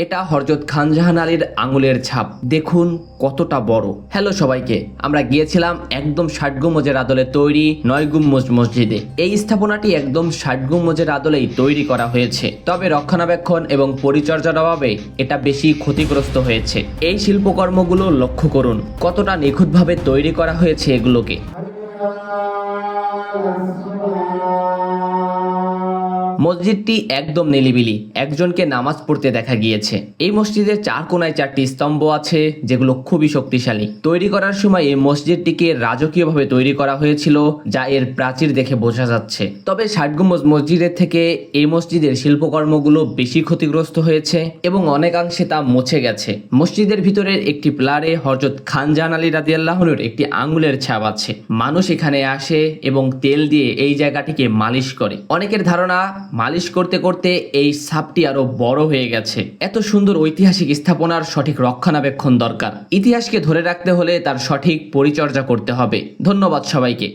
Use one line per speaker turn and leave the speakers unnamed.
এটা হযরত খানজাহান আলীর আঙুলের ছাপ। দেখুন কতটা বড়। হ্যালো সবাইকে, আমরা গিয়েছিলাম একদম ৬০ গম্বুজের আদলে তৈরি ৯ গম্বুজ মসজিদে। এই স্থাপনাটি একদম ৬০ গম্বুজের আদলেই তৈরি করা হয়েছে, তবে রক্ষণাবেক্ষণ এবং পরিচর্যার অভাবে এটা বেশি ক্ষতিগ্রস্ত হয়েছে। এই শিল্পকর্মগুলো লক্ষ্য করুন, কতটা নিখুঁতভাবে তৈরি করা হয়েছে এগুলোকে। মসজিদটি একদম নিলিবিলি, একজনকে নামাজ পড়তে দেখা গিয়েছে। এই মসজিদের চার কোনায় ৪টি স্তম্ভ আছে, যেগুলো খুবই শক্তিশালী। তৈরি করার সময় এই মসজিদটিকে রাজকীয়ভাবে তৈরি করা হয়েছিল, যা এর প্রাচীর দেখে বোঝা যাচ্ছে। তবে ৬০ গম্বুজ মসজিদের থেকে এই মসজিদের শিল্পকর্মগুলো বেশি ক্ষতিগ্রস্ত হয়েছে এবং অনেকাংশে তা মুছে গেছে। মসজিদের ভিতরের একটি পিলারে হযরত খানজাহান আলী রাদিয়াল্লাহু আনহুর একটি আঙ্গুলের ছাপ আছে। মানুষ এখানে আসে এবং তেল দিয়ে এই জায়গাটিকে মালিশ করে। অনেকের ধারণা মালিশ করতে করতে এই ছাপটি আরো বড় হয়ে গেছে। এত সুন্দর ঐতিহাসিক স্থাপনার সঠিক রক্ষণাবেক্ষণ দরকার। ইতিহাসকে ধরে রাখতে হলে তার সঠিক পরিচর্যা করতে হবে। ধন্যবাদ সবাইকে।